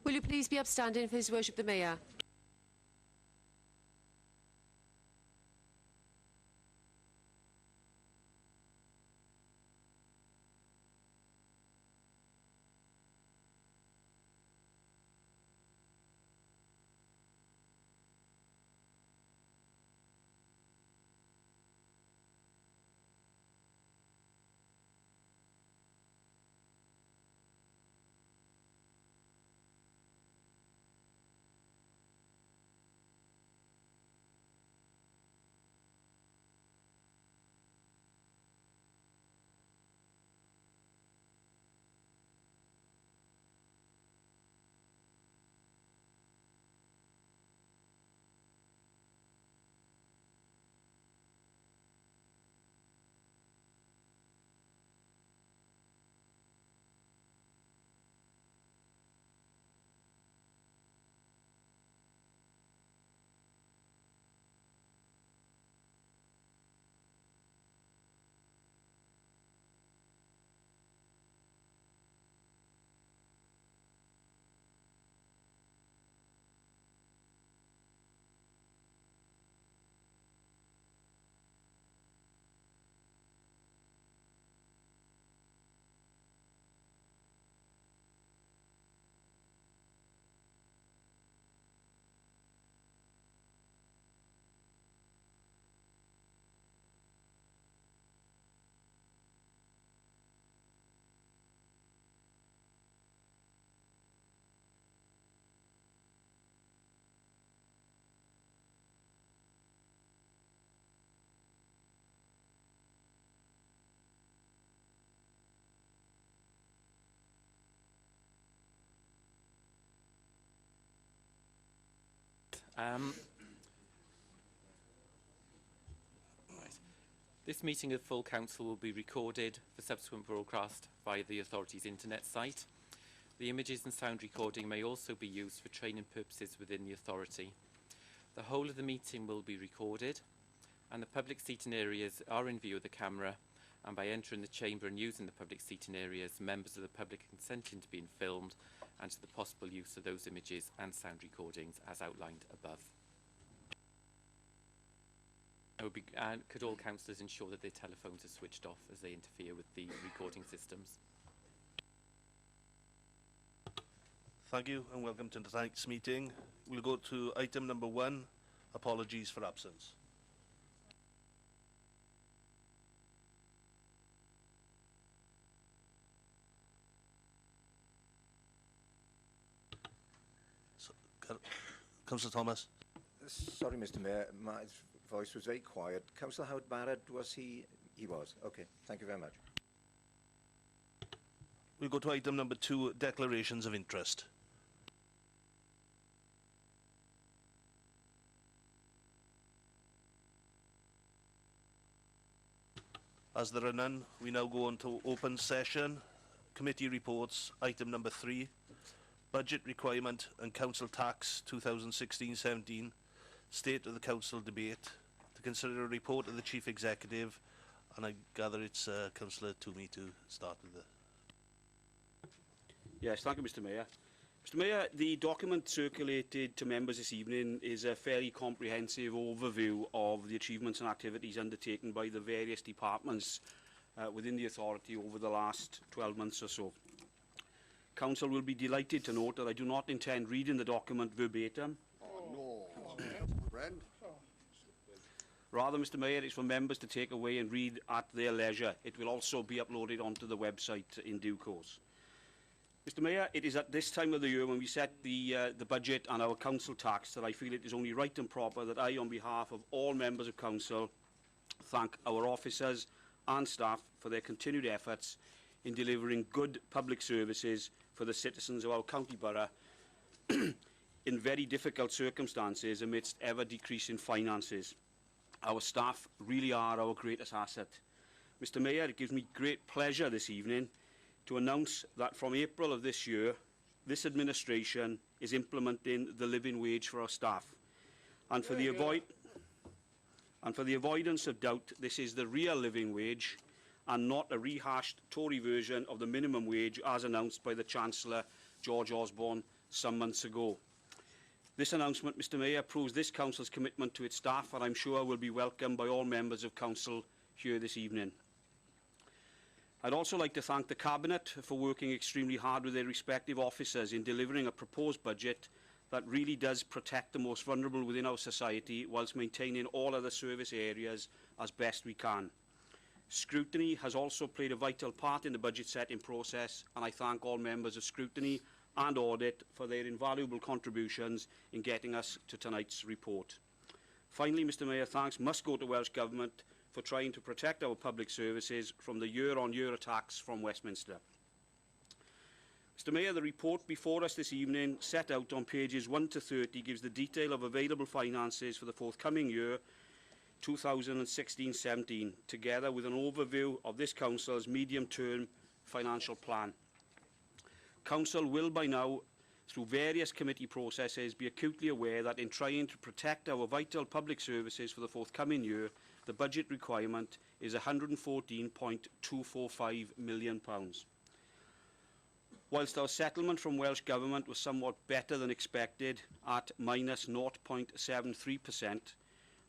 Will you please be upstanding for His Worship the Mayor? Right. This meeting of full council will be recorded for subsequent broadcast via the authority's internet site. The images and sound recording may also be used for training purposes within the authority. The whole of the meeting will be recorded, and the public seating areas are in view of the camera, and by entering the chamber and using the public seating areas, members of the public are consenting to being filmed and to the possible use of those images and sound recordings as outlined above. Could all councillors ensure that their telephones are switched off as they interfere with the recording systems? Thank you and welcome to tonight's meeting. We'll go to item number 1, apologies for absence. Councillor Thomas. Sorry, Mr. Mayor, my voice was very quiet. Councillor Howard Barrett, was he? He was. Okay, thank you very much. We'll go to item number 2, declarations of interest. As there are none, we now go on to open session. Committee reports, item number 3, budget requirement and council tax 2016-17, state of the council debate, to consider a report of the chief executive, and I gather it's Councillor Toomey to start with the... Yes, thank you, Mr. Mayor. Mr. Mayor, the document circulated to members this evening is a fairly comprehensive overview of the achievements and activities undertaken by the various departments within the authority over the last 12 months or so. Council will be delighted to note that I do not intend reading the document verbatim. Oh, no, friend. Rather, Mr. Mayor, it's for members to take away and read at their leisure. It will also be uploaded onto the website in due course. Mr. Mayor, it is at this time of the year when we set the budget and our council tax that I feel it is only right and proper that I, on behalf of all members of council, thank our officers and staff for their continued efforts in delivering good public services for the citizens of our county borough in very difficult circumstances amidst ever-decreasing finances. Our staff really are our greatest asset. Mr. Mayor, it gives me great pleasure this evening to announce that from April of this year, this administration is implementing the living wage for our staff. And for the avoidance of doubt, this is the real living wage and not a rehashed Tory version of the minimum wage as announced by the Chancellor, George Osborne, some months ago. This announcement, Mr Mayor, proves this Council's commitment to its staff, and I'm sure will be welcomed by all members of Council here this evening. I'd also like to thank the Cabinet for working extremely hard with their respective officers in delivering a proposed budget that really does protect the most vulnerable within our society whilst maintaining all other service areas as best we can. Scrutiny has also played a vital part in the budget setting process, and I thank all members of Scrutiny and Audit for their invaluable contributions in getting us to tonight's report. Finally, Mr Mayor, thanks must go to Welsh Government for trying to protect our public services from the year-on-year attacks from Westminster. Mr Mayor, the report before us this evening, set out on pages 1 to 30, gives the detail of available finances for the forthcoming year 2016-17, together with an overview of this Council's medium-term financial plan. Council will by now, through various committee processes, be acutely aware that in trying to protect our vital public services for the forthcoming year, the budget requirement is £114.245 million. Whilst our settlement from Welsh Government was somewhat better than expected at minus 0.73%,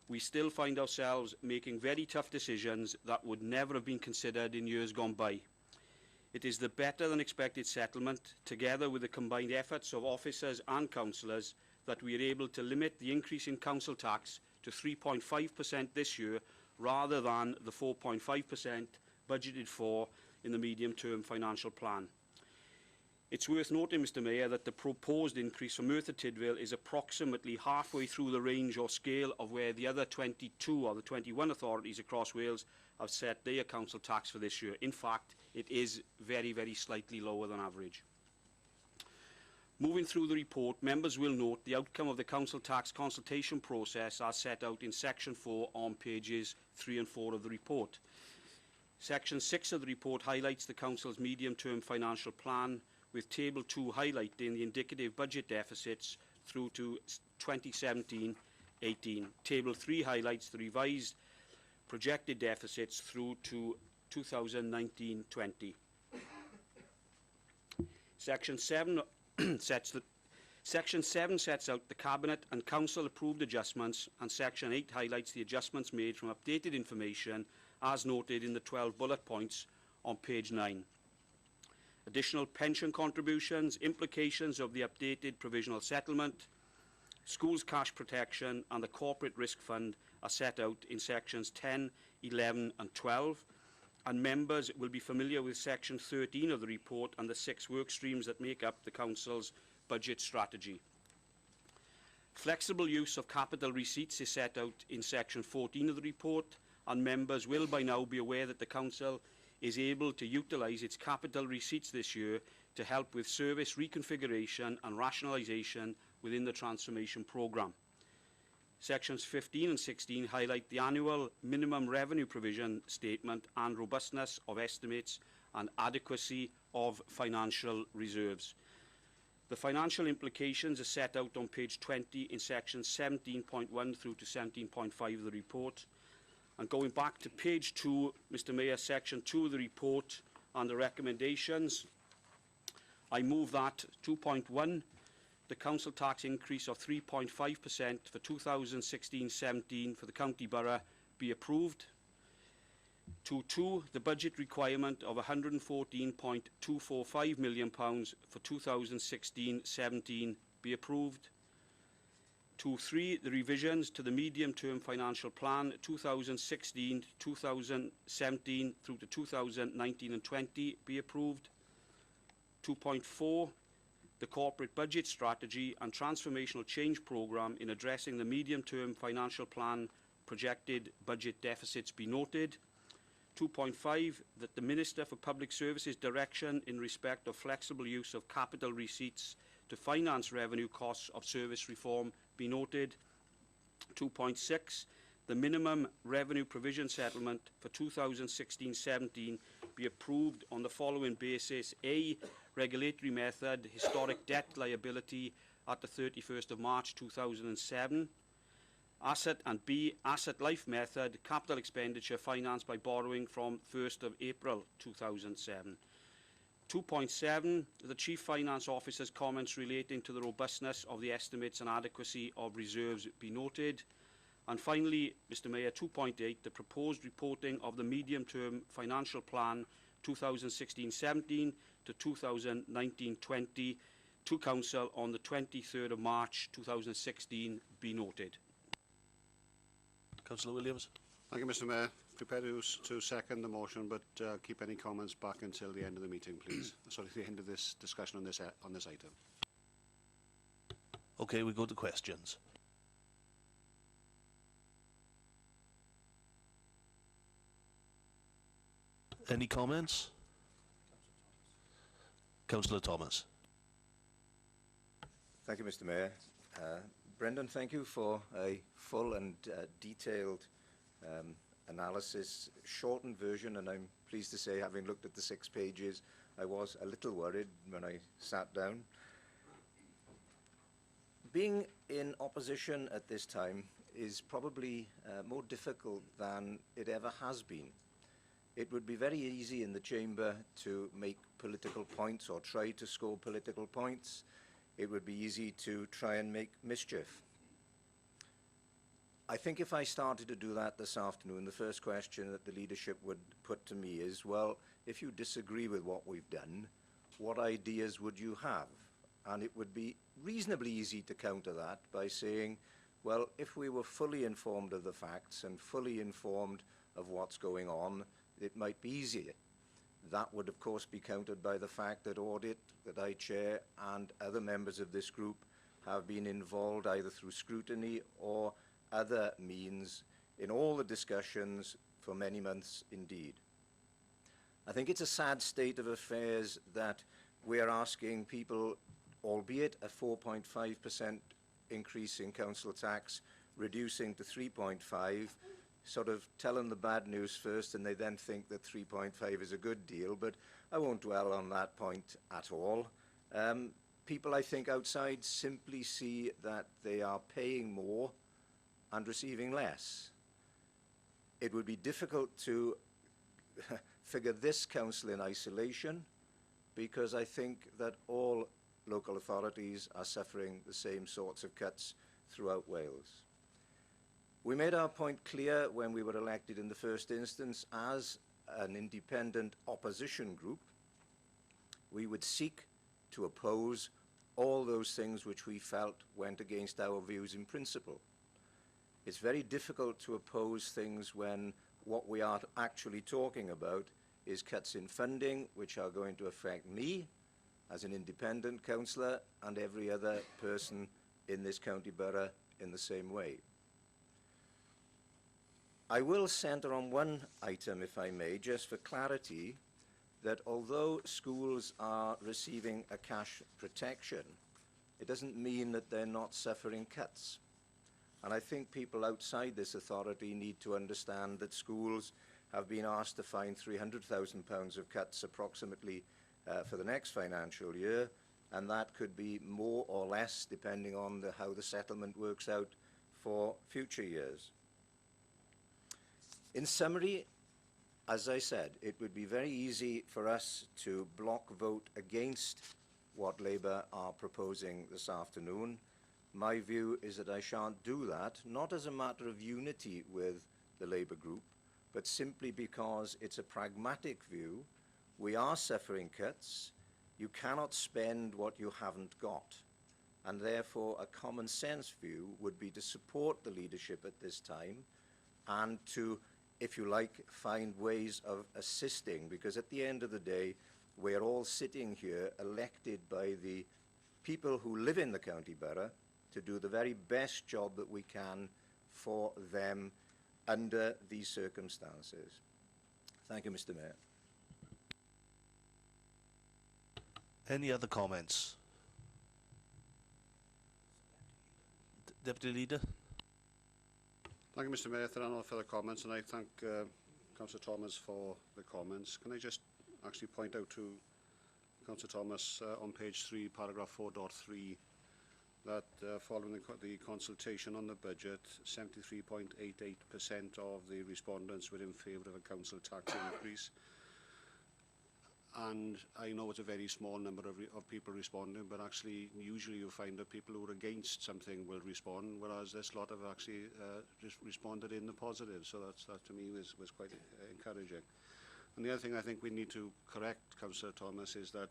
we still find ourselves making very tough decisions that would never have been considered in years gone by. It is the better than expected settlement, together with the combined efforts of officers and councillors, that we are able to limit the increase in council tax to 3.5% this year, rather than the 4.5% budgeted for in the medium-term financial plan. It's worth noting, Mr Mayor, that the proposed increase for Merthyr Tydfil is approximately halfway through the range or scale of where the other 22 or the 21 authorities across Wales have set their council tax for this year. In fact, it is very, very slightly lower than average. Moving through the report, members will note the outcome of the council tax consultation process as set out in section 4 on pages 3 and 4 of the report. Section 6 of the report highlights the council's medium-term financial plan, with table 2 highlighting the indicative budget deficits through to 2017-18. Table 3 highlights the revised projected deficits through to 2019-20. Section 7 sets out the Cabinet and Council approved adjustments, and Section 8 highlights the adjustments made from updated information as noted in the 12 bullet points on page 9. Additional pension contributions, implications of the updated provisional settlement, schools cash protection and the corporate risk fund are set out in sections 10, 11 and 12, and members will be familiar with section 13 of the report and the 6 work streams that make up the Council's budget strategy. Flexible use of capital receipts is set out in section 14 of the report, and members will by now be aware that the Council is able to utilise its capital receipts this year to help with service reconfiguration and rationalisation within the transformation programme. Sections 15 and 16 highlight the annual minimum revenue provision statement and robustness of estimates and adequacy of financial reserves. The financial implications are set out on page 20 in sections 17.1 through to 17.5 of the report. And going back to page 2, Mr Mayor, section 2 of the report and the recommendations, I move that 2.1, the council tax increase of 3.5% for 2016-17 for the county borough be approved. 2.2, the budget requirement of £114.245 million for 2016-17 be approved. 2.3, the revisions to the medium-term financial plan 2016 to 2017 through to 2019 and 20 be approved. 2.4, the corporate budget strategy and transformational change programme in addressing the medium-term financial plan projected budget deficits be noted. 2.5, that the Minister for Public Services direction in respect of flexible use of capital receipts to finance revenue costs of service reform be noted. 2.6, the minimum revenue provision settlement for 2016-17 be approved on the following basis: A, regulatory method, historic debt liability at the 31st of March 2007, asset, and B, asset life method, capital expenditure financed by borrowing from 1st of April 2007. 2.7, the Chief Finance Officer's comments relating to the robustness of the estimates and adequacy of reserves be noted. And finally, Mr Mayor, 2.8, the proposed reporting of the medium-term financial plan 2016-17 to 2019-20 to Council on the 23rd of March 2016 be noted. Councillor Williams. Thank you, Mr Mayor. Prepared to second the motion, but keep any comments back until the end of the meeting, please. Sorry, the end of this discussion on this item. Okay, we go to questions. Any comments? Councillor Thomas. Thank you, Mr Mayor. Brendan, thank you for a full and detailed analysis, shortened version, and I'm pleased to say, having looked at the 6 pages, I was a little worried when I sat down. Being in opposition at this time is probably more difficult than it ever has been. It would be very easy in the chamber to make political points or try to score political points. It would be easy to try and make mischief. I think if I started to do that this afternoon, the first question that the leadership would put to me is, well, if you disagree with what we've done, what ideas would you have? And it would be reasonably easy to counter that by saying, well, if we were fully informed of the facts and fully informed of what's going on, it might be easier. That would, of course, be countered by the fact that audit, that I chair, and other members of this group have been involved either through scrutiny or other means in all the discussions for many months indeed. I think it's a sad state of affairs that we're asking people, albeit a 4.5% increase in council tax, reducing to 3.5, sort of tell them the bad news first and they then think that 3.5 is a good deal, but I won't dwell on that point at all. People, I think, outside simply see that they are paying more and receiving less. It would be difficult to figure this council in isolation, because I think that all local authorities are suffering the same sorts of cuts throughout Wales. We made our point clear when we were elected in the first instance as an independent opposition group. We would seek to oppose all those things which we felt went against our views in principle. It's very difficult to oppose things when what we are actually talking about is cuts in funding which are going to affect me as an independent councillor and every other person in this county borough in the same way. I will centre on one item, if I may, just for clarity, that although schools are receiving a cash protection, it doesn't mean that they're not suffering cuts. And I think people outside this authority need to understand that schools have been asked to find £300,000 of cuts approximately for the next financial year, and that could be more or less depending on how the settlement works out for future years. In summary, as I said, it would be very easy for us to block vote against what Labour are proposing this afternoon. My view is that I shan't do that, not as a matter of unity with the Labour group, but simply because it's a pragmatic view. We are suffering cuts. You cannot spend what you haven't got. And therefore, a common sense view would be to support the leadership at this time and to, if you like, find ways of assisting, because at the end of the day, we're all sitting here elected by the people who live in the county borough to do the very best job that we can for them under these circumstances. Thank you, Mr. Mayor. Any other comments? Deputy Leader. Thank you, Mr Mayor. There are no further comments, and I thank Councillor Thomas for the comments. Can I just actually point out to Councillor Thomas on page 3, paragraph 4.3, that following the consultation on the budget, 73.88% of the respondents were in favour of a council tax increase. and I know it's a very small number of people responding, but actually usually you find that people who are against something will respond, whereas this lot have actually responded in the positive. So that to me was quite encouraging. And the other thing I think we need to correct, Councillor Thomas, is that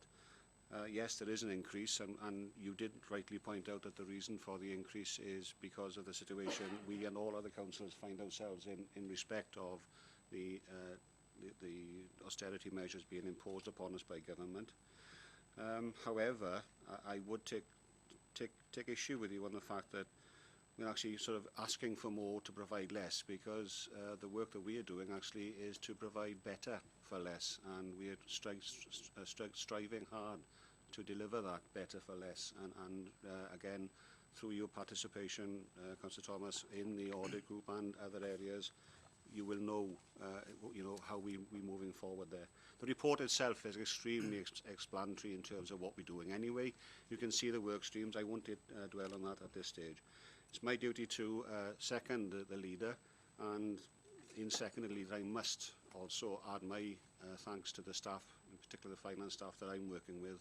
yes, there is an increase, and you did rightly point out that the reason for the increase is because of the situation we and all other councils find ourselves in respect of the austerity measures being imposed upon us by government. However, I would take issue with you on the fact that we're actually sort of asking for more to provide less, because the work that we are doing actually is to provide better for less, and we are striving hard to deliver that better for less. And again, through your participation, Councillor Thomas, in the audit group and other areas, you will know, how we're moving forward there. The report itself is extremely explanatory in terms of what we're doing anyway. You can see the work streams. I won't dwell on that at this stage. It's my duty to second the leader, and in seconding the leader, I must also add my thanks to the staff, in particular the finance staff that I'm working with,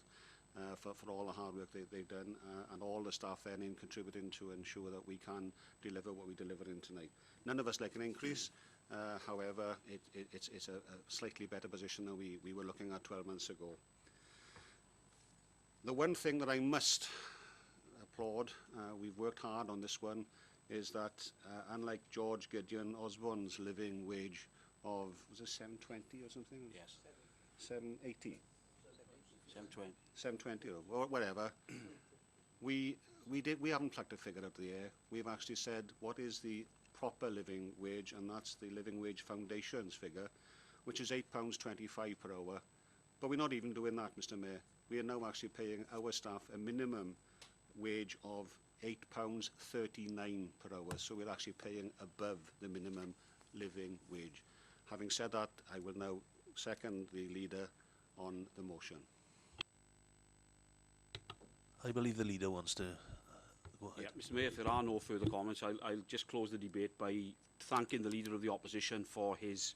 for all the hard work they've done, and all the staff then in contributing to ensure that we can deliver what we delivered in tonight. None of us like an increase. However, it's a slightly better position than we were looking at 12 months ago. The one thing that I must applaud, we've worked hard on this one, is that unlike George Gideon Osborne's living wage of, was it 720 or something? Yes. 780? 720. 720 or whatever. we haven't plucked a figure out of the air. We've actually said what is the proper living wage, and that's the Living Wage Foundation's figure, which is £8.25 per hour. But we're not even doing that, Mr. Mayor. We are now actually paying our staff a minimum wage of £8.39 per hour. So we're actually paying above the minimum living wage. Having said that, I will now second the leader on the motion. I believe the leader wants to go ahead. Yeah, Mr. Mayor, if there are no further comments, I'll just close the debate by thanking the Leader of the Opposition for his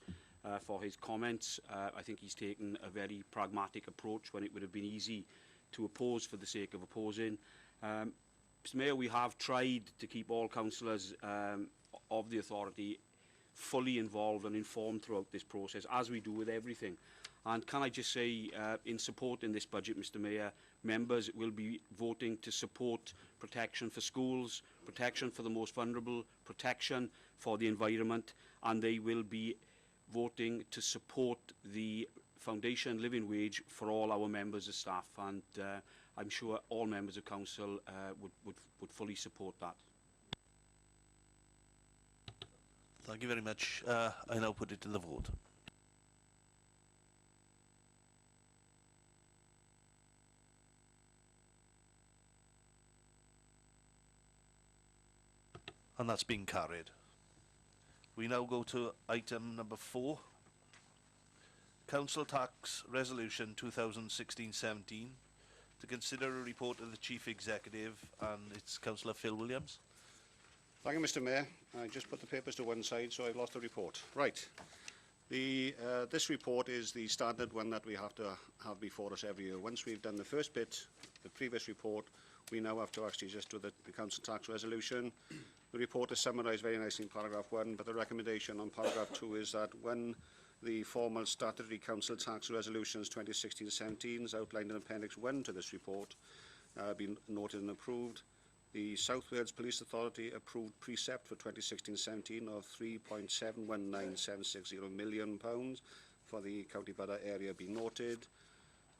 comments. I think he's taken a very pragmatic approach when it would have been easy to oppose for the sake of opposing. Mr. Mayor, we have tried to keep all councillors of the authority fully involved and informed throughout this process, as we do with everything. And can I just say, in supporting this budget, Mr. Mayor, members will be voting to support protection for schools, protection for the most vulnerable, protection for the environment, and they will be voting to support the foundation living wage for all our members of staff. And I'm sure all members of council would fully support that. Thank you very much. I now put it to the vote. And that's been carried. We now go to item number 4. Council Tax Resolution 2016-17. To consider a report of the Chief Executive, and it's Councillor Phil Williams. Thank you, Mr. Mayor. I just put the papers to one side, so I've lost the report. Right. This report is the standard one that we have to have before us every year. Once we've done the first bit, the previous report, we now have to actually just do the council tax resolution. The report is summarised very nicely in paragraph 1, but the recommendation on paragraph 2 is that when the formal statutory council tax resolutions 2016-17 is outlined in appendix 1 to this report, been noted and approved, the South Wales Police Authority approved precept for 2016-17 of £3.719760 million for the County Borough area be noted.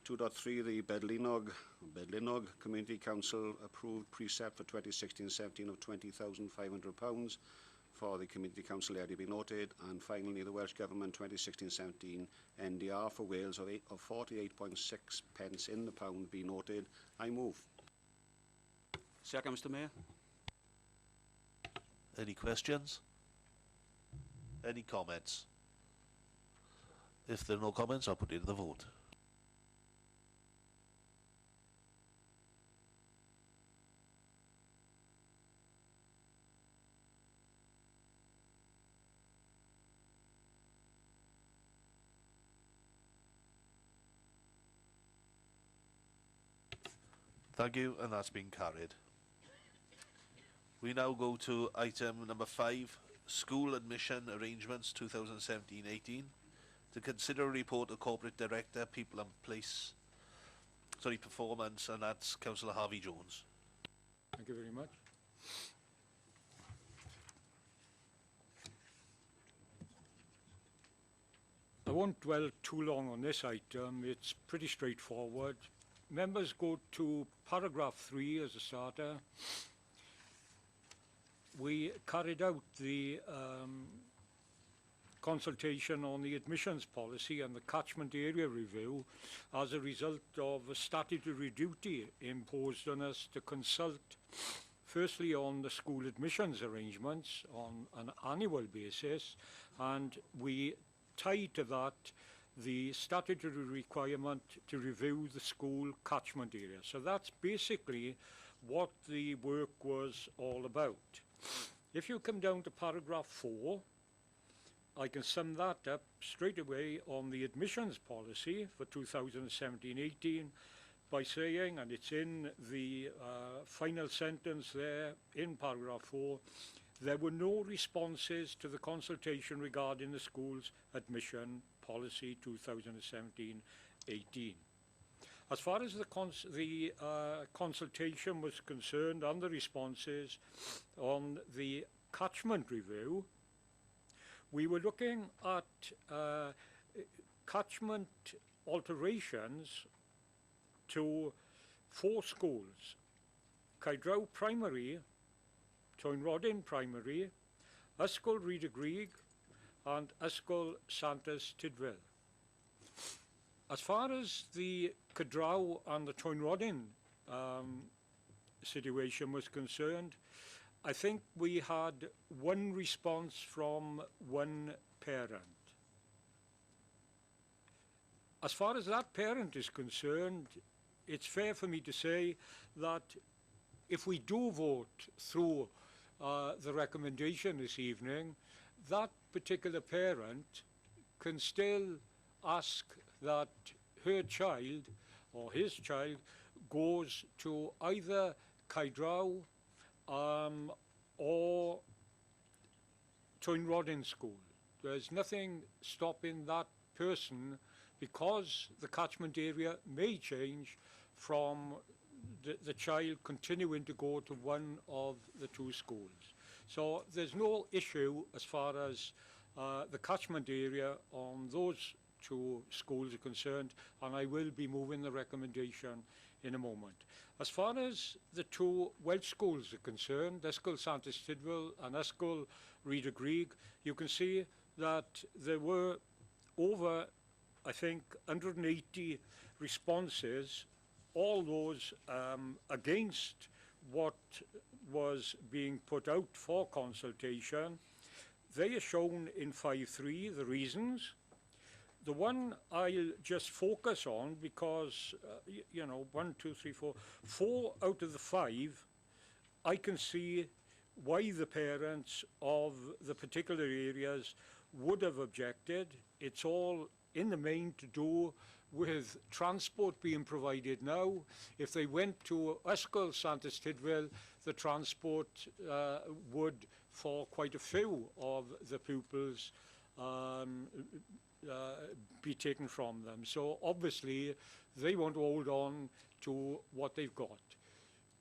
2.3, the Bedlinog Community Council approved precept for 2016-17 of £20,500 for the Community Council area be noted. And finally, the Welsh Government 2016-17 NDR for Wales of 48.6 pence in the pound be noted. I move. Second, Mr. Mayor. Any questions? Any comments? If there are no comments, I'll put it to the vote. Thank you, and that's been carried. We now go to item number 5, School Admission Arrangements 2017-18. To consider a report of Corporate Director, People and Performance, and that's Councillor Harvey Jones. Thank you very much. I won't dwell too long on this item. It's pretty straightforward. Members go to paragraph 3 as a starter. We carried out the consultation on the admissions policy and the catchment area review as a result of a statutory duty imposed on us to consult firstly on the school admissions arrangements on an annual basis, and we tied to that the statutory requirement to review the school catchment area. So that's basically what the work was all about. If you come down to paragraph 4, I can sum that up straight away on the admissions policy for 2017-18 by saying, and it's in the final sentence there in paragraph 4, there were no responses to the consultation regarding the school's admission policy 2017-18. As far as the consultation was concerned and the responses on the catchment review, we were looking at catchment alterations to 4 schools: Cydraw Primary, Toynrodin Primary, Ysgol Rhyd-y-Grug and Ysgol Santes Tydfil. As far as the Cydraw and the Toynrodin situation was concerned, I think we had one response from one parent. As far as that parent is concerned, it's fair for me to say that if we do vote through the recommendation this evening, that particular parent can still ask that her child or his child goes to either Cydraw or Toynrodin School. There's nothing stopping that person, because the catchment area may change, from the child continuing to go to one of the 2 schools. So there's no issue as far as the catchment area on those 2 schools are concerned, and I will be moving the recommendation in a moment. As far as the 2 Welsh schools are concerned, Ysgol Santes Tydfil and Ysgol Rhyd-y-Grug, you can see that there were over, I think, 180 responses, all those against what was being put out for consultation. They are shown in 5.3, the reasons. The one I'll just focus on, because, you know, 1, 2, 3, 4 out of the 5, I can see why the parents of the particular areas would have objected. It's all in the main to do with transport being provided now. If they went to Ysgol Santes Tydfil, the transport would, for quite a few of the pupils, be taken from them. So obviously they want to hold on to what they've got.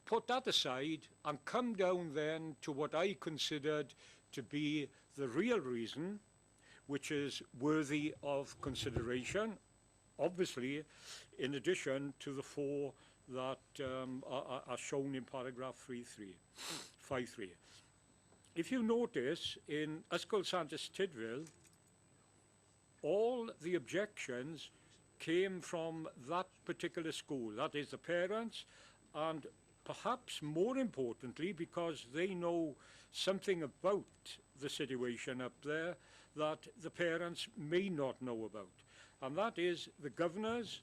Put that aside and come down then to what I considered to be the real reason, which is worthy of consideration, obviously, in addition to the 4 that are shown in paragraph 5.3. If you notice, in Ysgol Santes Tydfil, all the objections came from that particular school, that is the parents, and perhaps more importantly, because they know something about the situation up there that the parents may not know about. And that is the governors,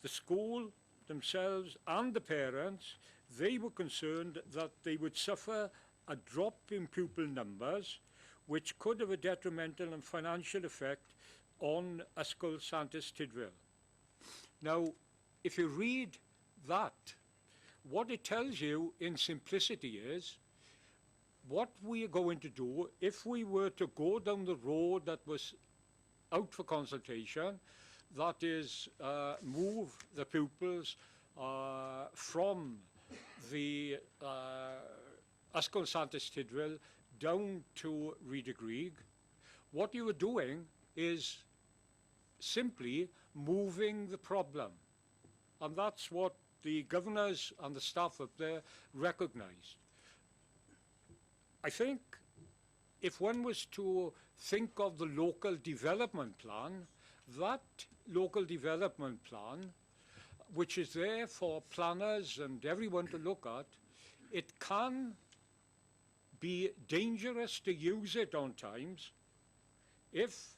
the school themselves and the parents. They were concerned that they would suffer a drop in pupil numbers, which could have a detrimental and financial effect on Ysgol Santes Tydfil. Now, if you read that what it tells you in simplicity is what we are going to do if we were to go down the road that was out for consultation, that is move the pupils from the Ysgol Santes Tydfil down to Rhyd y Grig. What you are doing is simply moving the problem. And that's what the governors and the staff up there recognised. I think if one was to think of the local development plan, that local development plan, which is there for planners and everyone to look at, it can be dangerous to use it on times if,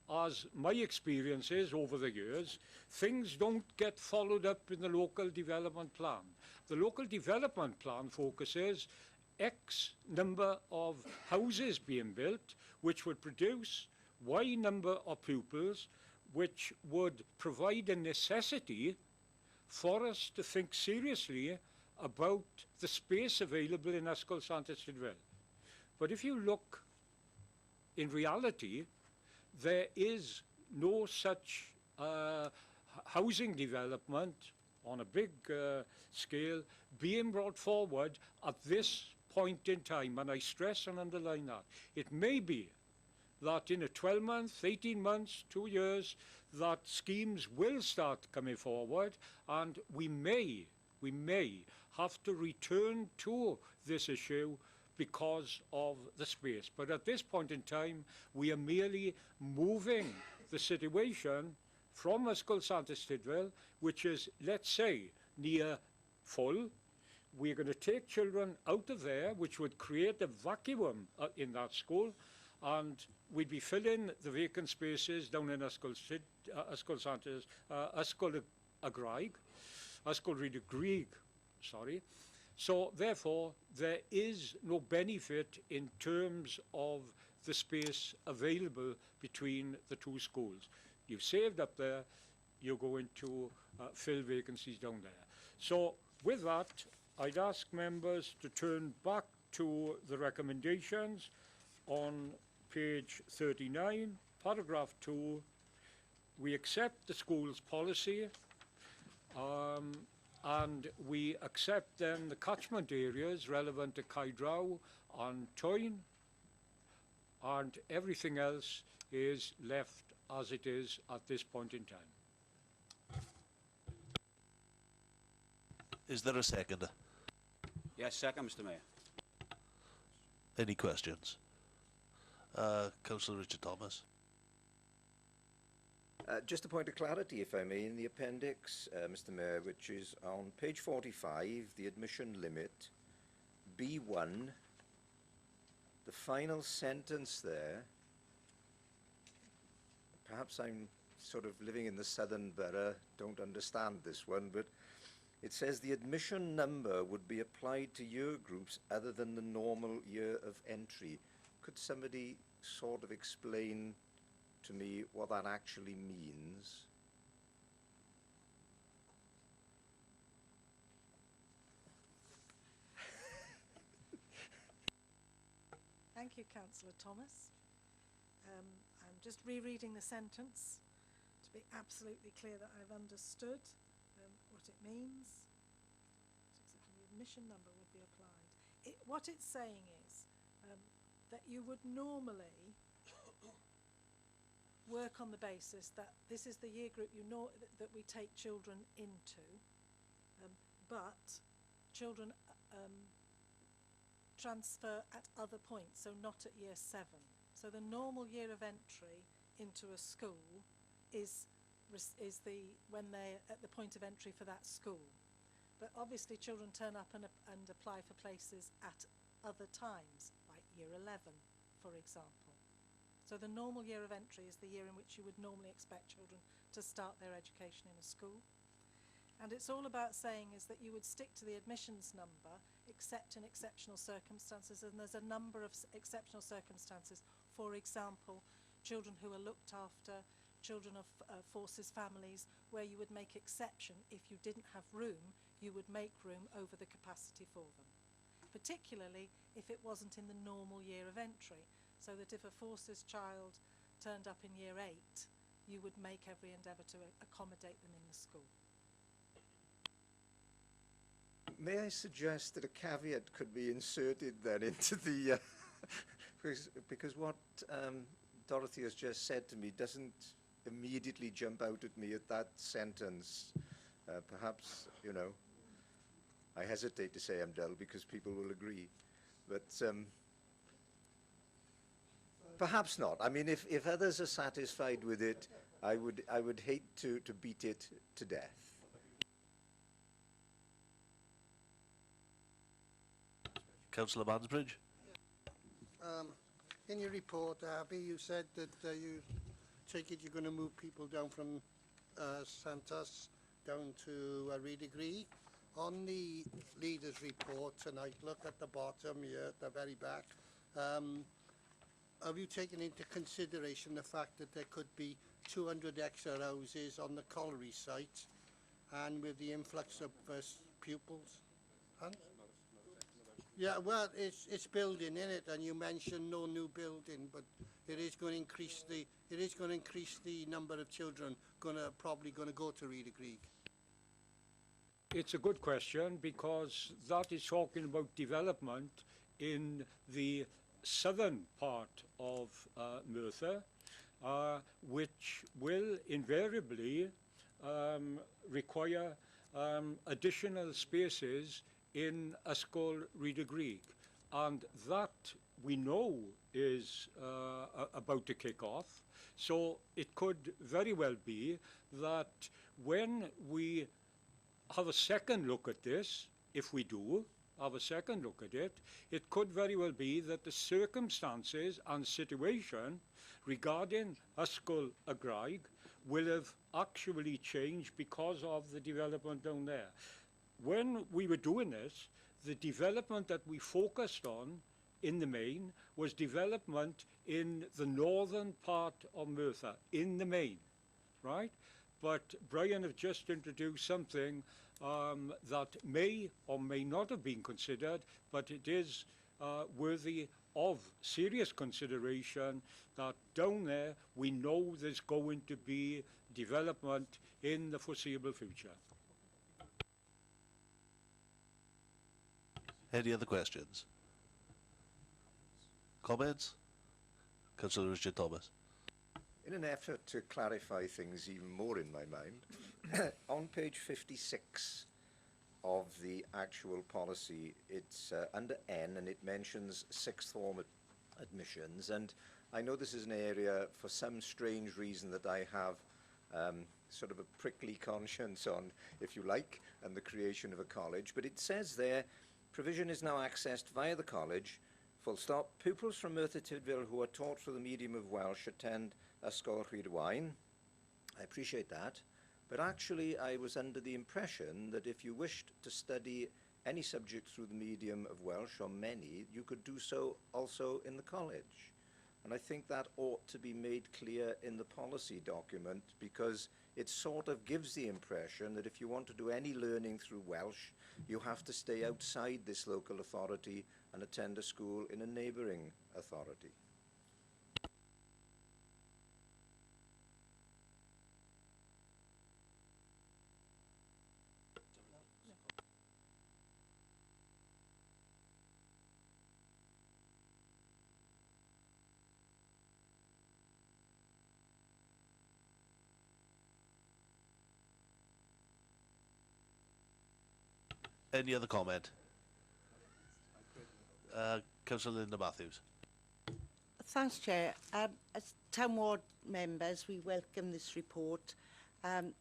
as my experience is over the years, things don't get followed up in the local development plan. The local development plan focuses X number of houses being built, which would produce Y number of pupils, which would provide a necessity for us to think seriously about the space available in Ysgol Santes Tydfil. But if you look in reality, there is no such housing development on a big scale being brought forward at this point in time, and I stress and underline that. It may be that in a 12 months, 18 months, 2 years, that schemes will start coming forward, and we may have to return to this issue because of the space. But at this point in time, we are merely moving the situation from Ysgol Santes Tydfil, which is, let's say, near full. We're going to take children out of there, which would create a vacuum in that school, and we'd be filling the vacant spaces down in Ysgol Rhyd y Grig, sorry. So therefore, there is no benefit in terms of the space available between the two schools. You've saved up there, you're going to fill vacancies down there. So with that, I'd ask members to turn back to the recommendations on page 39, paragraph 2. We accept the school's policy, and we accept then the catchment areas relevant to Caerdraw and Toyn, and everything else is left as it is at this point in time. Is there a second? Yes, second, Mr. Mayor. Any questions? Councillor Richard Thomas. Just a point of clarity, if I may, in the appendix, Mr. Mayor, which is on page 45, the admission limit, B1, the final sentence there, perhaps I'm sort of living in the southern borough, don't understand this one, but it says the admission number would be applied to year groups other than the normal year of entry. Could somebody sort of explain to me what that actually means? Thank you, Councillor Thomas. I'm just rereading the sentence to be absolutely clear that I've understood what it means. The admission number would be applied. What it's saying is that you would normally work on the basis that this is the year group that we take children into, but children transfer at other points, so not at year 7. So the normal year of entry into a school is when they're at the point of entry for that school. But obviously children turn up and apply for places at other times, like year 11, for example. So the normal year of entry is the year in which you would normally expect children to start their education in a school. And it's all about saying is that you would stick to the admissions number, except in exceptional circumstances, and there's a number of exceptional circumstances. For example, children who are looked after, children of forces families, where you would make exception if you didn't have room, you would make room over the capacity for them, particularly if it wasn't in the normal year of entry, so that if a forces child turned up in year 8, you would make every endeavour to accommodate them in the school. May I suggest that a caveat could be inserted then into the, because what Dorothy has just said to me doesn't immediately jump out at me at that sentence. Perhaps, you know, I hesitate to say I'm dull because people will agree, but perhaps not. I mean, if others are satisfied with it, I would hate to beat it to death. Councillor Mansbridge. In your report, Abby, you said that you take it you're going to move people down from Santos down to Redegree. On the leaders' report tonight, look at the bottom here, at the very back. Have you taken into consideration the fact that there could be 200 extra houses on the colliery site, and with the influx of pupils? Huh? Yeah, well, it's building in it, and you mentioned no new building, but it is going to increase the number of children probably going to go to Redegree. It's a good question, because that is talking about development in the southern part of Merthyr, which will invariably require additional spaces in Ysgol Redegree, and that we know is about to kick off. So it could very well be that when we have a second look at this, if we do have a second look at it, it could very well be that the circumstances and situation regarding Ysgol Redegree will have actually changed because of the development down there. When we were doing this, the development that we focused on in the main was development in the northern part of Merthyr, in the main, right? But Brian have just introduced something that may or may not have been considered, but it is worthy of serious consideration that down there we know there's going to be development in the foreseeable future. Any other questions? Comments? Councillor Richard Thomas. In an effort to clarify things even more in my mind, on page 56 of the actual policy, it's under N, and it mentions sixth form admissions, and I know this is an area for some strange reason that I have sort of a prickly conscience on, if you like, and the creation of a college, but it says there, provision is now accessed via the college, full stop. Pupils from Merthyr Tydfil who are taught through the medium of Welsh attend Ysgol Redegree. I appreciate that, but actually I was under the impression that if you wished to study any subject through the medium of Welsh, or many, you could do so also in the college. And I think that ought to be made clear in the policy document, because it sort of gives the impression that if you want to do any learning through Welsh, you have to stay outside this local authority and attend a school in a neighbouring authority. Any other comment? Councillor Linda Matthews. Thanks, Chair. As Town Ward members, we welcome this report. It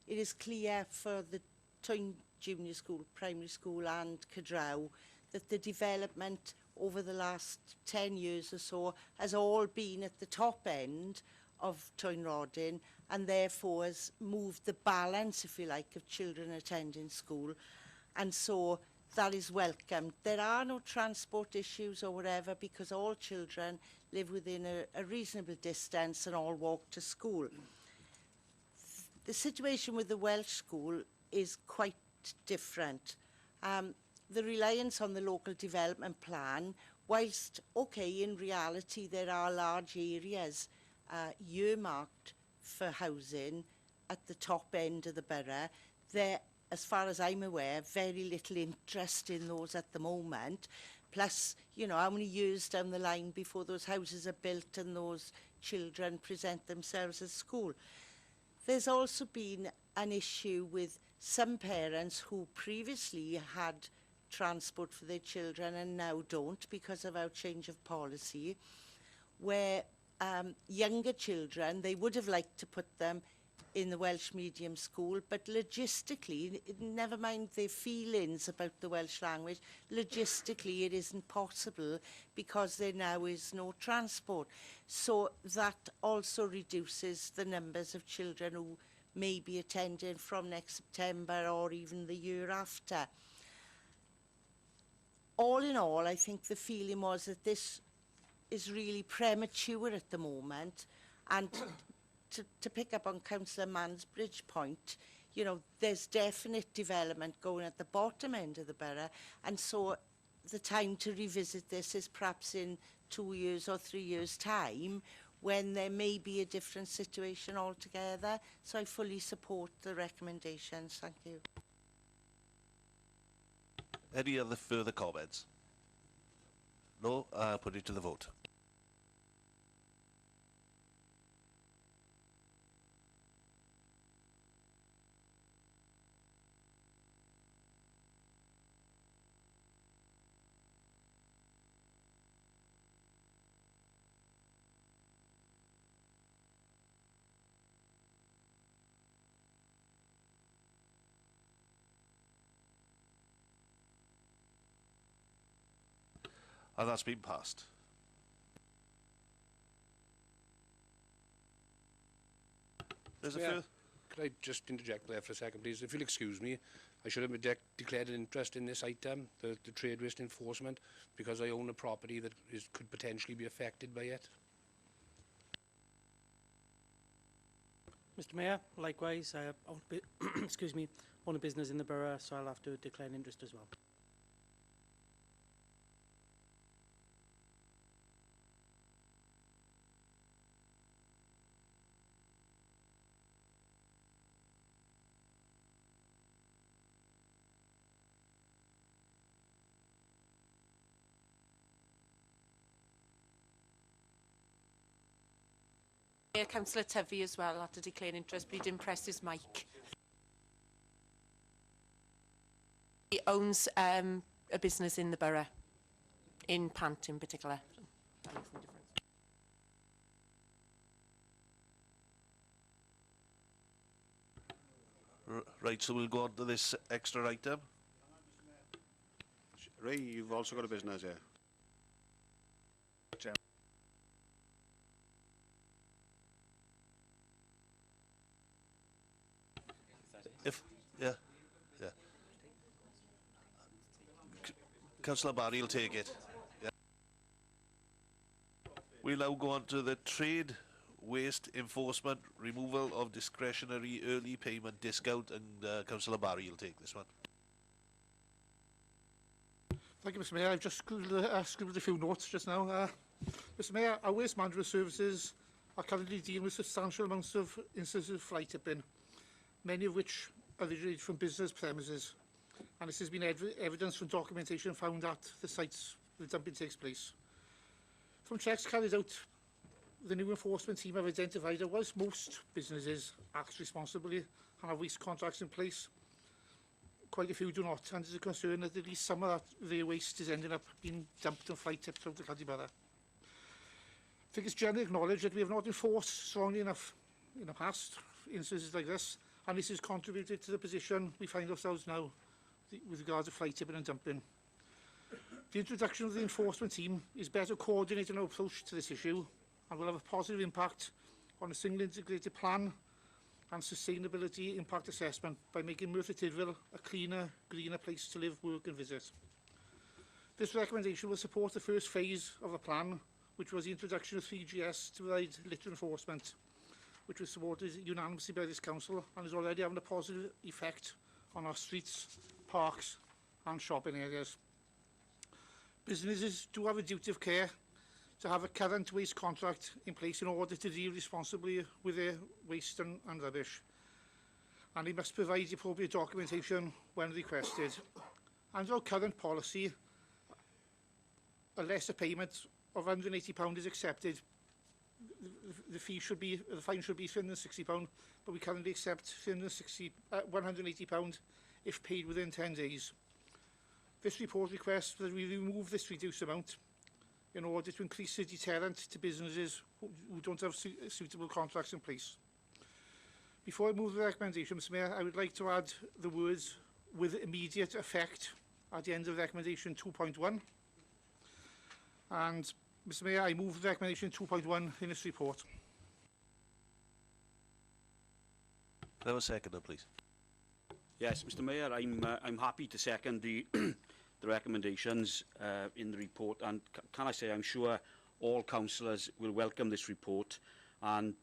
is clear for the Tydfil Junior School, Primary School and Cydraw that the development over the last 10 years or so has all been at the top end of Tydfil and therefore has moved the balance, if you like, of children attending school. And so that is welcome. There are no transport issues or whatever, because all children live within a reasonable distance and all walk to school. The situation with the Welsh school is quite different. The reliance on the local development plan, whilst, okay, in reality there are large areas earmarked for housing at the top end of the borough, there, as far as I'm aware, very little interest in those at the moment. Plus, you know, how many years down the line before those houses are built and those children present themselves at school? There's also been an issue with some parents who previously had transport for their children and now don't because of our change of policy, where younger children, they would have liked to put them in the Welsh medium school, but logistically, never mind their feelings about the Welsh language, logistically it isn't possible because there now is no transport. So that also reduces the numbers of children who may be attending from next September or even the year after. All in all, I think the feeling was that this is really premature at the moment, and to pick up on Councillor Mansbridge's point, you know, there's definite development going at the bottom end of the borough, and so the time to revisit this is perhaps in 2 years or 3 years' time, when there may be a different situation altogether. So I fully support the recommendations. Thank you. Any other further comments? No? Put it to the vote. And that's been passed. There's a Yeah. further... Could I just interject there for a second, please? If you'll excuse me, I should have declared an interest in this item, the trade waste enforcement, because I own a property that could potentially be affected by it. Mr Mayor, likewise, I own excuse me, own a business in the borough, so I'll have to declare an interest as well. Councillor Tydfil as well had to declare an interest, but he didn't press his mic. He owns a business in the borough, in Pant in particular. That makes no difference. Right, so we'll go on to this extra item. Ray, you've also got a business here. Yeah. Councillor Barry will take it. Yeah. We'll now go on to the trade waste enforcement, removal of discretionary early payment discount, and Councillor Barry will take this one. Thank you, Mr Mayor. I've just scribbled a few notes just now. Mr Mayor, our waste management services are currently dealing with substantial amounts of instances of fly tipping, many of which originated from business premises, and this has been evidence from documentation found at the sites where the dumping takes place. From checks carried out, the new enforcement team have identified that whilst most businesses act responsibly and have waste contracts in place, quite a few do not, and there's a concern that at least some of their waste is ending up being dumped and fly tipped throughout the county borough. I think it's generally acknowledged that we have not enforced strongly enough in the past instances like this, and this has contributed to the position we find ourselves now with regard to fly tipping and dumping. The introduction of the enforcement team is better coordinating our approach to this issue and will have a positive impact on a single integrated plan and sustainability impact assessment by making Merthyr Tydfil a cleaner, greener place to live, work and visit. This recommendation will support the first phase of the plan, which was the introduction of 3GS to provide litter enforcement, which was supported unanimously by this council and is already having a positive effect on our streets, parks and shopping areas. Businesses do have a duty of care to have a current waste contract in place in order to deal responsibly with their waste and rubbish. And they must provide the appropriate documentation when requested. Under our current policy, a lesser payment of £180 is accepted. The fine should be £360, but we currently accept £180 if paid within 10 days. This report requests that we remove this reduced amount in order to increase the deterrent to businesses who don't have suitable contracts in place. Before I move the recommendation, Mr Mayor, I would like to add the words "with immediate effect" at the end of recommendation 2.1. And, Mr Mayor, I move the recommendation 2.1 in this report. Can I have a seconder, please? Yes, Mr Mayor, I'm happy to second the the recommendations in the report, and can I say I'm sure all councillors will welcome this report, and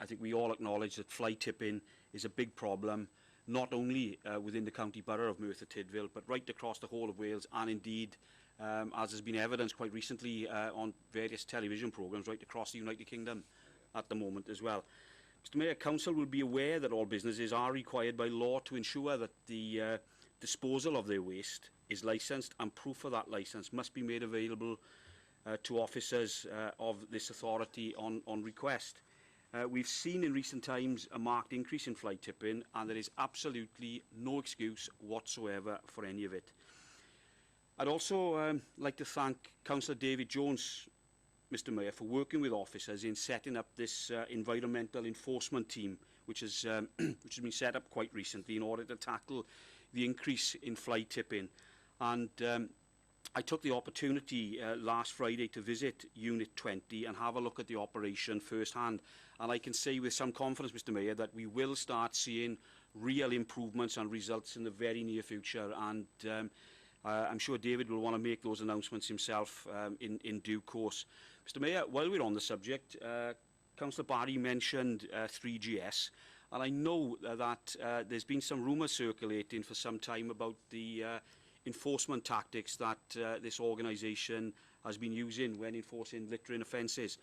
I think we all acknowledge that fly tipping is a big problem, not only within the county borough of Merthyr Tydfil, but right across the whole of Wales, and indeed, as has been evidenced quite recently on various television programmes right across the United Kingdom at the moment as well. Mr Mayor, Council will be aware that all businesses are required by law to ensure that the disposal of their waste is licensed, and proof of that licence must be made available to officers of this authority on request. We've seen in recent times a marked increase in fly tipping, and there is absolutely no excuse whatsoever for any of it. I'd also like to thank Councillor David Jones, Mr Mayor, for working with officers in setting up this environmental enforcement team, which has been set up quite recently in order to tackle the increase in fly tipping. And I took the opportunity last Friday to visit Unit 20 and have a look at the operation firsthand. And I can say with some confidence, Mr Mayor, that we will start seeing real improvements and results in the very near future. And I'm sure David will want to make those announcements himself in due course. Mr Mayor, while we're on the subject, Councillor Barry mentioned 3GS, and I know that there's been some rumours circulating for some time about the enforcement tactics that this organisation has been using when enforcing littering offences.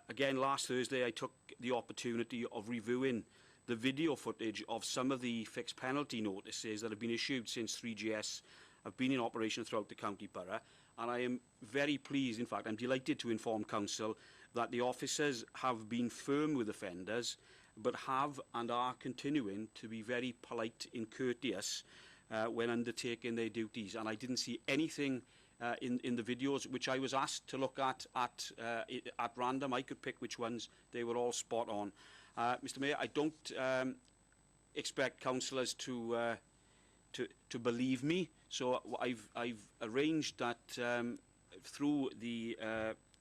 Again, last Thursday I took the opportunity of reviewing the video footage of some of the fixed penalty notices that have been issued since 3GS have been in operation throughout the county borough, and I am very pleased, in fact I'm delighted to inform Council that the officers have been firm with offenders, but have and are continuing to be very polite and courteous when undertaking their duties. And I didn't see anything in the videos which I was asked to look at random. I could pick which ones. They were all spot on. Mr Mayor, I don't expect councillors to believe me, so I've arranged that through the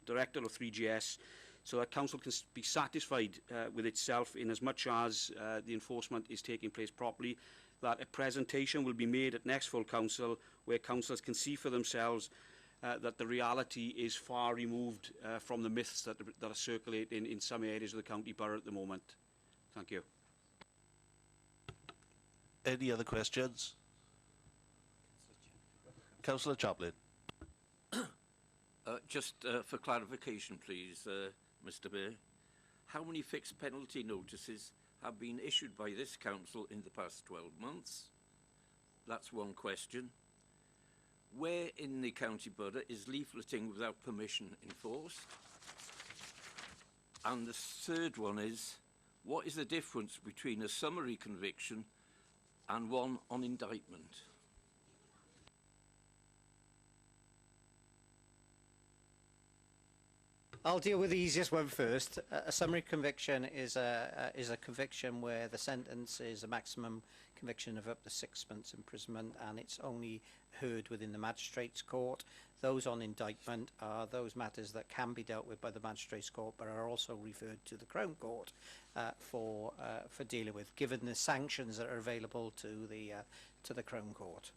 director of 3GS, so that council can be satisfied with itself in as much as the enforcement is taking place properly, that a presentation will be made at next full council where councillors can see for themselves that the reality is far removed from the myths that are circulating in some areas of the county borough at the moment. Thank you. Any other questions? Councillor Chaplin. Just for clarification, please, Mr Mayor. How many fixed penalty notices have been issued by this council in the past 12 months? That's one question. Where in the county borough is leafleting without permission enforced? And the third one is, what is the difference between a summary conviction and one on indictment? I'll deal with the easiest one first. A summary conviction is a conviction where the sentence is a maximum conviction of up to 6 months imprisonment, and it's only heard within the magistrate's court. Those on indictment are those matters that can be dealt with by the magistrate's court, but are also referred to the Crown Court for dealing with, given the sanctions that are available to the Crown Court.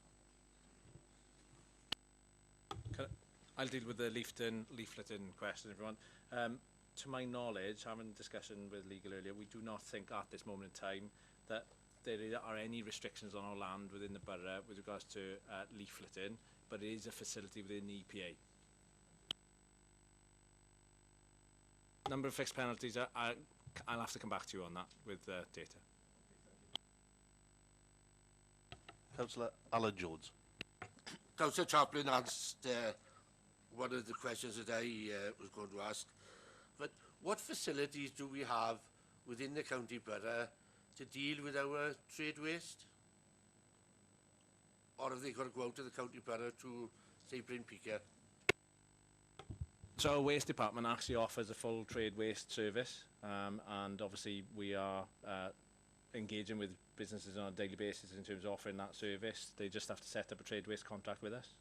I'll deal with the leafleting question, everyone. to my knowledge, having a discussion with legal earlier, we do not think at this moment in time that there are any restrictions on our land within the borough with regards to leafleting, but it is a facility within the EPA. Number of fixed penalties, I'll have to come back to you on that with data. Councillor Alan Jones. Councillor Chaplin asked one of the questions that I was going to ask. But what facilities do we have within the county borough to deal with our trade waste? Or have they got to go out to the county borough to, say, Bryn Peaker? So our waste department actually offers a full trade waste service, and obviously we are engaging with businesses on a daily basis in terms of offering that service. They just have to set up a trade waste contract with us.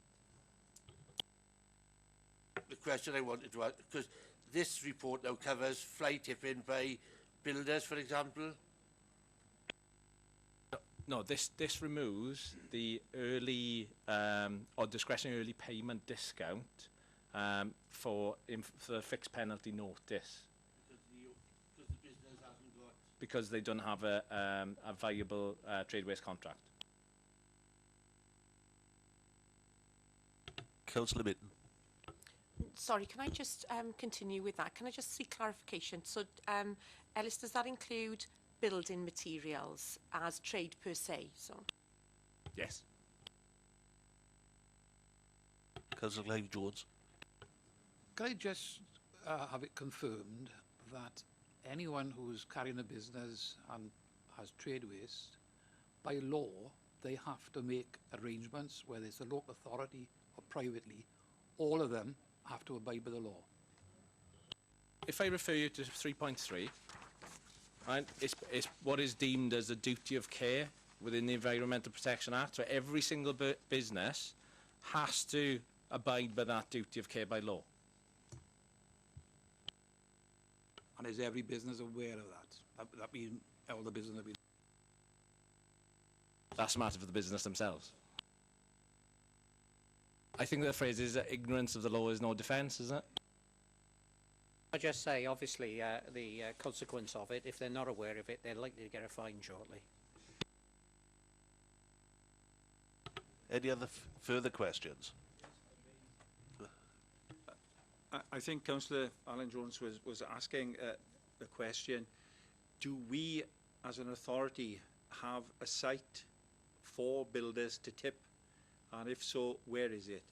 The question I wanted to ask, because this report now covers fly tipping by builders, for example. No, this removes the early or discretionary early payment discount for the fixed penalty notice. Because the business hasn't got... Because they don't have a viable trade waste contract. Councillor Minton. Sorry, can I just continue with that? Can I just seek clarification? So, Ellis, does that include building materials as trade per se? So, yes. Councillor Clive Jones. Can I just have it confirmed that anyone who's carrying a business and has trade waste, by law, they have to make arrangements, whether it's a local authority or privately, all of them have to abide by the law? If I refer you to 3.3, right, it's what is deemed as a duty of care within the Environmental Protection Act. So every single business has to abide by that duty of care by law. And is every business aware of that? That mean all the business that we... That's a matter for the business themselves. I think the phrase is that ignorance of the law is no defence, isn't it? I just say, obviously, the consequence of it, if they're not aware of it, they're likely to get a fine shortly. Any other further questions? I think Councillor Alan Jones was asking the question, do we as an authority have a site for builders to tip, and if so, where is it?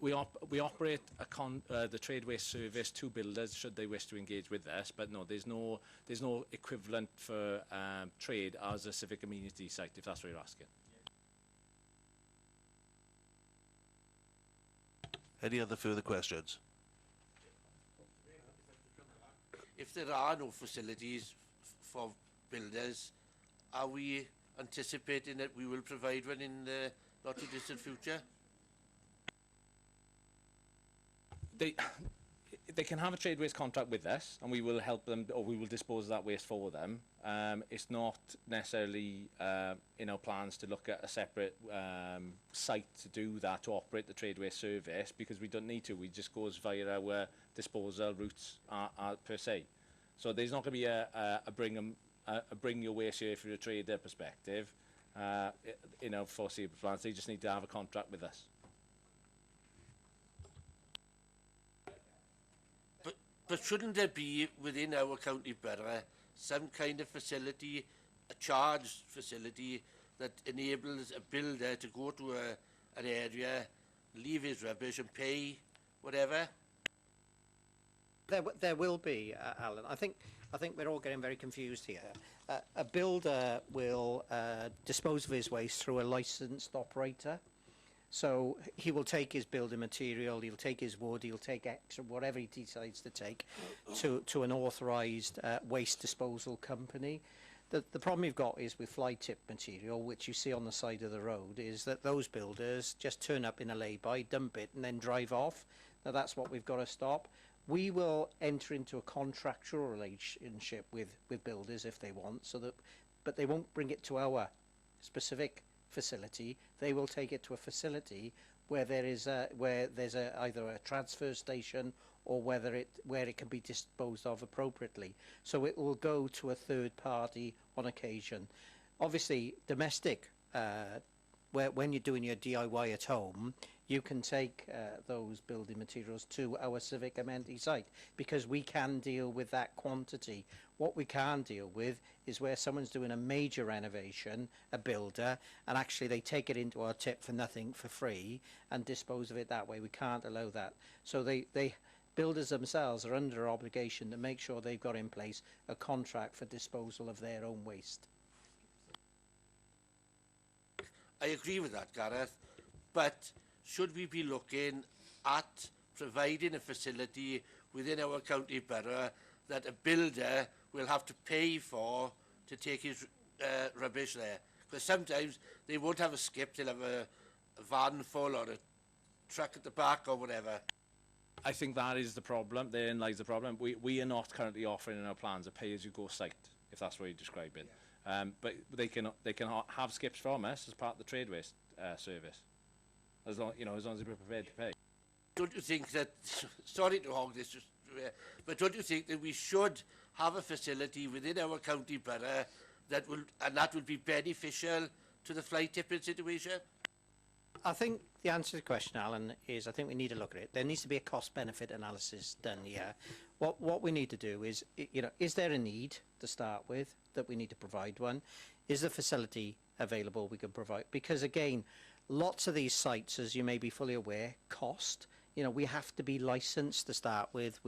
We operate the trade waste service to builders should they wish to engage with us, but no, there's no equivalent for trade as a civic amenity site, if that's what you're asking. Any other further questions? If there are no facilities for builders, are we anticipating that we will provide one in the not too distant future? They can have a trade waste contract with us, and we will help them, or we will dispose of that waste for them. It's not necessarily in our plans to look at a separate site to do that, to operate the trade waste service, because we don't need to. We just goes via our disposal routes per se. So there's not going to be a bring your waste here for a trader perspective. Foreseeable plans. They just need to have a contract with us. But shouldn't there be within our county borough some kind of facility, a charged facility, that enables a builder to go to an area, leave his rubbish and pay whatever? There will be, Alan. I think we're all getting very confused here. A builder will dispose of his waste through a licensed operator. So he will take his building material, he'll take his wood, he'll take extra, whatever he decides to take, to an authorised waste disposal company. The problem you've got is with fly tip material, which you see on the side of the road, is that those builders just turn up in a lay-by, dump it, and then drive off. Now that's what we've got to stop. We will enter into a contractual relationship with builders if they want, but they won't bring it to our specific facility. They will take it to a facility where there's either a transfer station or where it can be disposed of appropriately. So it will go to a third party on occasion. Obviously, domestic, when you're doing your DIY at home, you can take those building materials to our Civic amenity site because we can deal with that quantity. What we can't deal with is where someone's doing a major renovation, a builder, and actually they take it into our tip for nothing, for free, and dispose of it that way. We can't allow that. So builders themselves are under obligation to make sure they've got in place a contract for disposal of their own waste. I agree with that, Gareth, but should we be looking at providing a facility within our county borough that a builder will have to pay for to take his rubbish there? Because sometimes they won't have a skip, they'll have a van full or a truck at the back or whatever. I think that is the problem. Therein lies the problem. We are not currently offering in our plans a pay-as-you-go site, if that's what you describe it. But they can have skips from us as part of the trade waste service, as long as they're prepared to pay. Don't you think that, sorry to hog this, but don't you think that we should have a facility within our county borough that will be beneficial to the fly tipping situation? I think the answer to the question, Alan, is I think we need to look at it. There needs to be a cost-benefit analysis done here. What we need to do is, is there a need to start with that we need to provide one? Is the facility available we can provide? Because again, lots of these sites, as you may be fully aware, cost. We have to be licensed to start with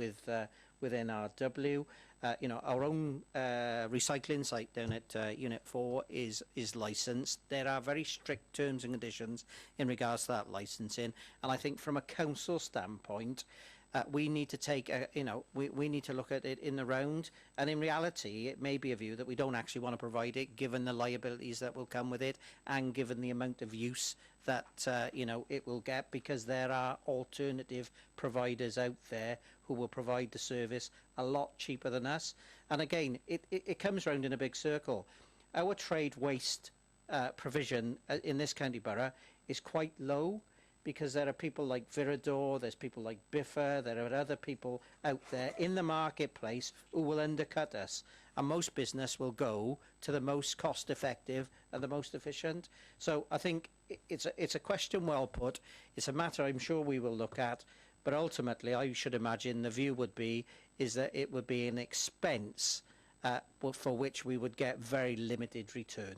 NRW. Our own recycling site down at Unit 4 is licensed. There are very strict terms and conditions in regards to that licensing. And I think from a council standpoint, we need to take, we need to look at it in the round. And in reality, it may be a view that we don't actually want to provide it, given the liabilities that will come with it, and given the amount of use that it will get, because there are alternative providers out there who will provide the service a lot cheaper than us. And again, it comes round in a big circle. Our trade waste provision in this county borough is quite low, because there are people like Viridor, there's people like Biffa, there are other people out there in the marketplace who will undercut us. And most business will go to the most cost-effective and the most efficient. So I think it's a question well put. It's a matter I'm sure we will look at. But ultimately, I should imagine the view would be is that it would be an expense for which we would get very limited return.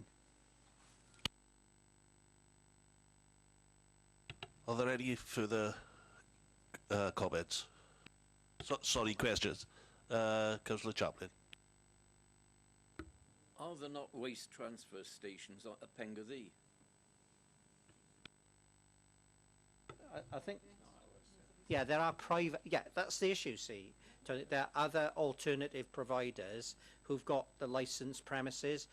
Are there any further comments? Sorry, questions. Councillor Chaplin. Are there not waste transfer stations at Pengathy? I think, yeah, there are private, yeah, that's the issue, see. Tony. There are other alternative providers who've got the licensed premises.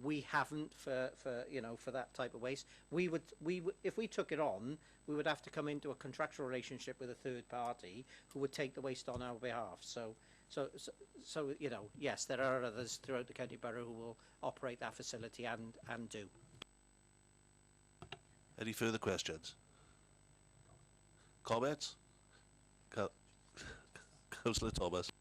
We haven't for that type of waste. We would, if we took it on, we would have to come into a contractual relationship with a third party who would take the waste on our behalf. So yes, there are others throughout the county borough who will operate that facility and do. Any further questions? Comments? Councillor Thomas.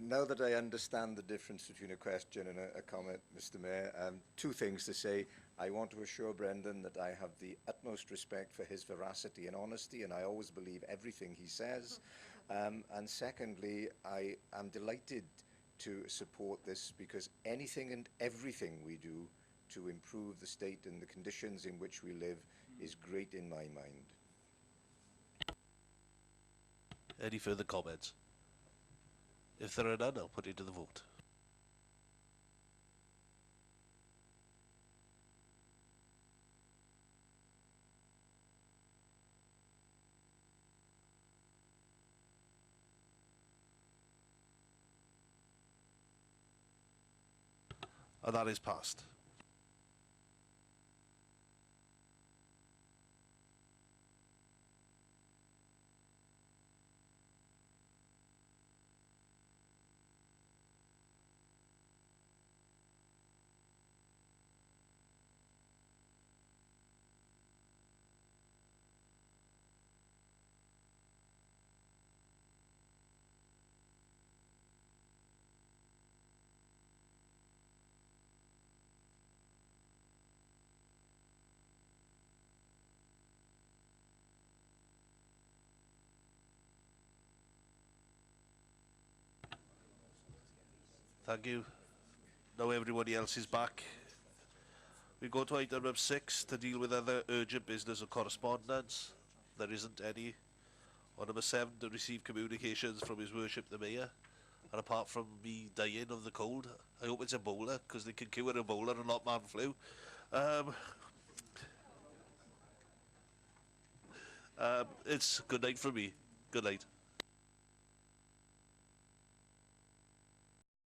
Now that I understand the difference between a question and a comment, Mr. Mayor, two things to say. I want to assure Brendan that I have the utmost respect for his veracity and honesty, and I always believe everything he says. And secondly, I am delighted to support this, because anything and everything we do to improve the state and the conditions in which we live is great in my mind. Any further comments? If there are none, I'll put it to the vote. And that is passed. Thank you. Now everybody else is back. We go to item number 6 to deal with other urgent business and correspondence. There isn't any. On number 7, to receive communications from His Worship the Mayor. And apart from me dying of the cold, I hope it's Ebola, because they can cure Ebola and not man flu. It's good night from me. Good night.